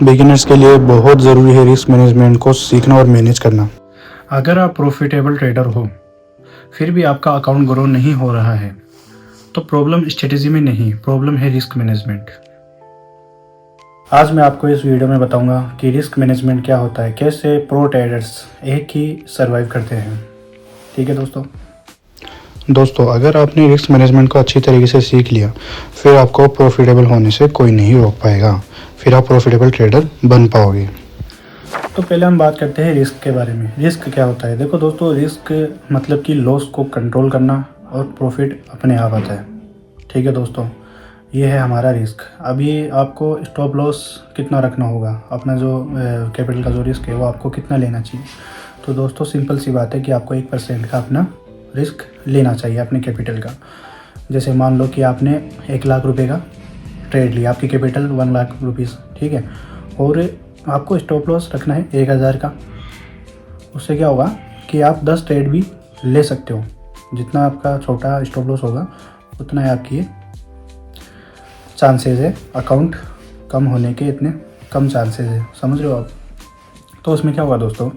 Beginners के लिए बहुत ज़रूरी है रिस्क मैनेजमेंट को सीखना और मैनेज करना। अगर आप प्रॉफिटेबल ट्रेडर हो फिर भी आपका अकाउंट ग्रो नहीं हो रहा है तो प्रॉब्लम स्ट्रेटेजी में नहीं, प्रॉब्लम है रिस्क मैनेजमेंट। आज मैं आपको इस वीडियो में बताऊंगा कि रिस्क मैनेजमेंट क्या होता है, कैसे प्रो ट्रेडर्स एक ही सर्वाइव करते हैं। ठीक है दोस्तों, अगर आपने रिस्क मैनेजमेंट को अच्छी तरीके से सीख लिया फिर आपको प्रॉफिटेबल होने से कोई नहीं रोक पाएगा, फिर आप प्रॉफिटेबल ट्रेडर बन पाओगे। तो पहले हम बात करते हैं रिस्क के बारे में। रिस्क क्या होता है? देखो दोस्तों, रिस्क मतलब कि लॉस को कंट्रोल करना और प्रॉफिट अपने आप आता है। ठीक है दोस्तों, ये है हमारा रिस्क। अभी आपको स्टॉप लॉस कितना रखना होगा, अपना जो कैपिटल का जो रिस्क है वो आपको कितना लेना चाहिए। तो दोस्तों सिंपल सी बात है कि आपको 1% का अपना रिस्क लेना चाहिए अपने कैपिटल का। जैसे मान लो कि आपने 1 लाख रुपए का ट्रेड लिया, आपकी कैपिटल 1 लाख रुपीज़, ठीक है, और आपको स्टॉप लॉस रखना है 1000 का। उससे क्या होगा कि आप 10 ट्रेड भी ले सकते हो। जितना आपका छोटा स्टॉप लॉस होगा उतना ही आपकी चांसेस है अकाउंट कम होने के, इतने कम चांसेस है, समझ रहे हो आप। तो उसमें क्या होगा दोस्तों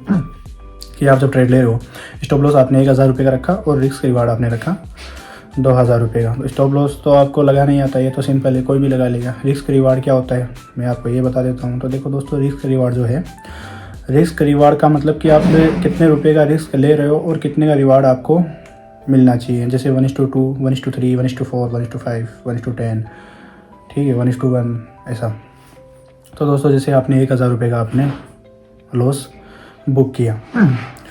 कि आप जब ट्रेड ले रहे हो, स्टॉप लॉस आपने 1000 रुपये का रखा और रिस्क रिवार्ड आपने रखा 2000 रुपये का। तो स्टॉप लॉस तो आपको लगा नहीं आता, ये तो सिंपल है, कोई भी लगा लेगा। रिस्क रिवार्ड क्या होता है मैं आपको ये बता देता हूँ। तो देखो दोस्तों, रिस्क रिवार्ड जो है, रिस्क रिवार्ड का मतलब कि आप कितने रुपये का रिस्क ले रहे हो और कितने का रिवार्ड आपको मिलना चाहिए। जैसे 1:2, 1:3, 1:4, 1:5, 1:10, ठीक है, 1:1 ऐसा। तो दोस्तों जैसे आपने 1000 रुपये का आपने लॉस बुक किया,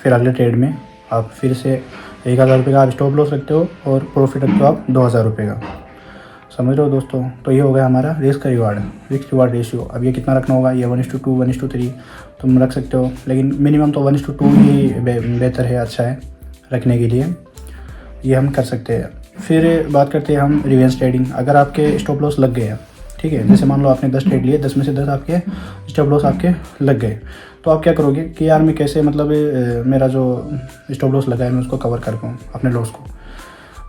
फिर अगले ट्रेड में आप फिर से 1000 रुपये का आप स्टॉप लॉस रखते हो और प्रॉफिट रखते हो आप 2000 रुपये का, समझ रहे हो दोस्तों। तो ये हो गया हमारा रिस्क रिवार्ड रेशियो। अब ये कितना रखना होगा, ये 1:2, 1:3 तुम रख सकते हो, लेकिन मिनिमम तो 1:2 ही बेहतर है, अच्छा है रखने के लिए, ये हम कर सकते हैं। फिर बात करते हैं हम रिवेंज ट्रेडिंग। अगर आपके स्टॉप लॉस लग गए, ठीक है, जैसे मान लो आपने 10 ट्रेड लिए, 10 में से 10 आपके स्टॉप लॉस आपके लग गए, तो आप क्या करोगे कि यार मैं कैसे मतलब मेरा जो स्टॉप लॉस लगा है मैं उसको कवर कर पाऊँ अपने लॉस को।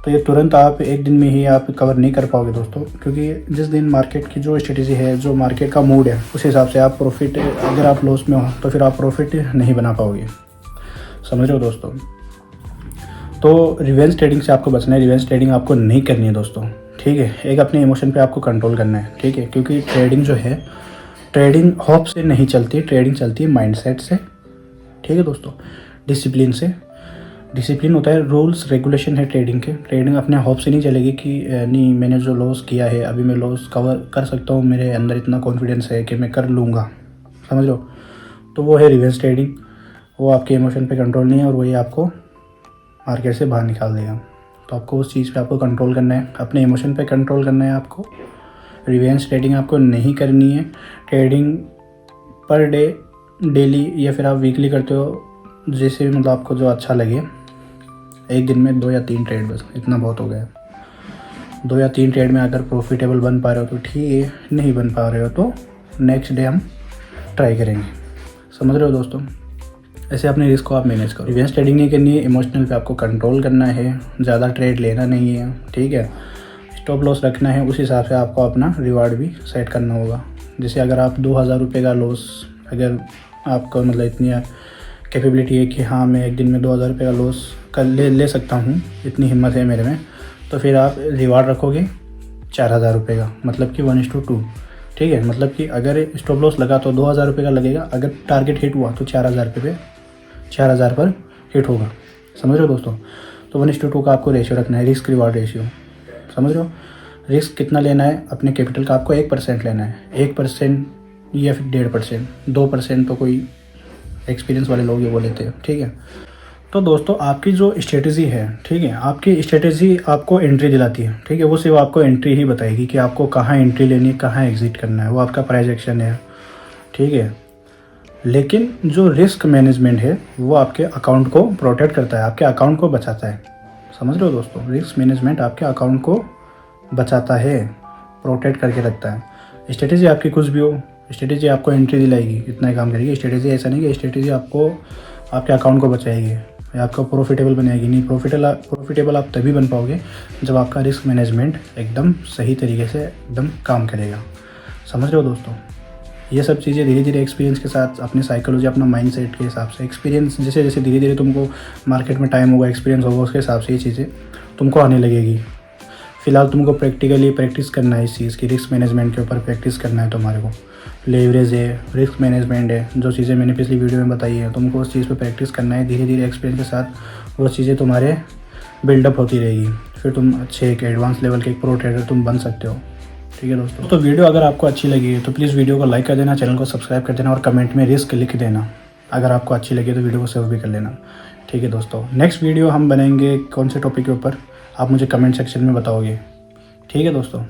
तो ये तुरंत आप एक दिन में ही आप कवर नहीं कर पाओगे दोस्तों, क्योंकि जिस दिन मार्केट की जो स्ट्रेटेजी है, जो मार्केट का मूड है, उस हिसाब से आप प्रॉफिट, अगर आप लॉस में हो तो फिर आप प्रॉफिट नहीं बना पाओगे, समझ रहे हो दोस्तों। तो रिवेंज ट्रेडिंग से आपको बचना है, रिवेंज ट्रेडिंग आपको नहीं करनी है दोस्तों, ठीक है। एक अपने इमोशन पे आपको कंट्रोल करना है, ठीक है, क्योंकि ट्रेडिंग जो है, ट्रेडिंग होप से नहीं चलती, ट्रेडिंग चलती है माइंडसेट से, ठीक है दोस्तों, डिसिप्लिन से। डिसिप्लिन होता है, रूल्स रेगुलेशन है ट्रेडिंग के। ट्रेडिंग अपने होप से नहीं चलेगी कि नहीं मैंने जो लॉस किया है अभी मैं लॉस कवर कर सकता हूँ, मेरे अंदर इतना कॉन्फिडेंस है कि मैं कर लूँगा, समझ लो। तो वो है रिवेंज ट्रेडिंग, वो आपके इमोशन पे कंट्रोल नहीं है और वही आपको मार्केट से बाहर निकाल देगा। तो आपको उस चीज़ पे आपको कंट्रोल करना है, अपने इमोशन पे कंट्रोल करना है आपको। रिवेंज ट्रेडिंग आपको नहीं करनी है। ट्रेडिंग पर डे, डेली या फिर आप वीकली करते हो, जैसे भी मतलब आपको जो अच्छा लगे। एक दिन में 2 या 3 ट्रेड, बस इतना बहुत हो गया। 2 या 3 ट्रेड में अगर प्रॉफिटेबल बन पा रहे हो तो ठीक है, नहीं बन पा रहे हो तो नेक्स्ट डे हम ट्राई करेंगे, समझ रहे हो दोस्तों। ऐसे अपने रिस्क को आप मैनेज करो। रिवेंज ट्रेडिंग नहीं करनी है, इमोशनल पे आपको कंट्रोल करना है, ज़्यादा ट्रेड लेना नहीं है, ठीक है, स्टॉप लॉस रखना है, उस हिसाब से आपको अपना रिवार्ड भी सेट करना होगा। जैसे अगर आप 2000 रुपये का लॉस, अगर आपको मतलब इतनी कैपेबिलिटी है कि हाँ मैं एक दिन में 2000 रुपये का लॉस कर ले सकता हूँ, इतनी हिम्मत है मेरे में, तो फिर आप रिवार्ड रखोगे 4000 रुपये का, मतलब कि 1:2, ठीक है। मतलब कि अगर स्टॉप लॉस लगा तो 2000 रुपये का लगेगा, अगर टारगेट हिट हुआ तो 4000 रुपये पे 4000 पर हिट होगा, समझ रहे हो दोस्तों। तो 1:2 का आपको रेशियो रखना है, रिस्क रिवार्ड रेशियो, समझ रहे हो। रिस्क कितना लेना है अपने कैपिटल का, आपको 1% लेना है, 1% या फिर 1.5%, 2% तो कोई एक्सपीरियंस वाले लोग ये वो लेते हैं, ठीक है। तो दोस्तों आपकी जो स्ट्रेटेजी है, ठीक है, आपकी स्ट्रेटेजी आपको एंट्री दिलाती है, ठीक है, वो सिर्फ आपको एंट्री ही बताएगी कि आपको कहाँ एंट्री लेनी है, कहाँ एग्जिट करना है, वो आपका प्राइस एक्शन है, ठीक है। लेकिन जो रिस्क मैनेजमेंट है वो आपके अकाउंट को प्रोटेक्ट करता है, आपके अकाउंट को बचाता है, समझ रहे हो दोस्तों। रिस्क मैनेजमेंट आपके अकाउंट को बचाता है, प्रोटेक्ट करके रखता है। स्ट्रेटेजी आपकी कुछ भी हो, स्ट्रेटेजी आपको एंट्री दिलाएगी, इतना ही काम करेगी स्ट्रेटेजी। ऐसा नहीं कि स्ट्रेटेजी आपको आपके अकाउंट को बचाएगी या आपको प्रॉफिटेबल बनाएगी, नहीं। प्रॉफिटेबल आप तभी बन पाओगे जब आपका रिस्क मैनेजमेंट एकदम सही तरीके से एकदम काम करेगा, समझ रहे हो दोस्तों। ये सब चीज़ें धीरे धीरे एक्सपीरियंस के साथ, अपनी साइकोलॉजी, अपना माइंडसेट के हिसाब से, एक्सपीरियंस जैसे जैसे धीरे धीरे तुमको मार्केट में टाइम होगा, एक्सपीरियंस होगा, उसके हिसाब से ये चीज़ें तुमको आने लगेगी। फ़िलहाल तुमको प्रैक्टिकली प्रैक्टिस करना है इस चीज़ की, रिस्क मैनेजमेंट के ऊपर प्रैक्टिस करना है तुम्हारे को। लेवरेज है, रिस्क मैनेजमेंट है, जो चीज़ें मैंने पिछली वीडियो में बताई है, तुमको उस चीज़ पे प्रैक्टिस करना है। धीरे धीरे एक्सपीरियंस के साथ वो चीज़ें तुम्हारे बिल्डअप होती रहेगी, फिर तुम अच्छे एक एडवांस लेवल के एक प्रो ट्रेडर तुम बन सकते हो। ठीक है दोस्तों, तो वीडियो अगर आपको अच्छी लगी तो प्लीज़ वीडियो को लाइक कर देना, चैनल को सब्सक्राइब कर देना और कमेंट में रिस्क लिख देना। अगर आपको अच्छी लगी तो वीडियो को सेव भी कर लेना। ठीक है दोस्तों, नेक्स्ट वीडियो हम बनाएंगे कौन से टॉपिक के ऊपर, आप मुझे कमेंट सेक्शन में बताओगे। ठीक है दोस्तों।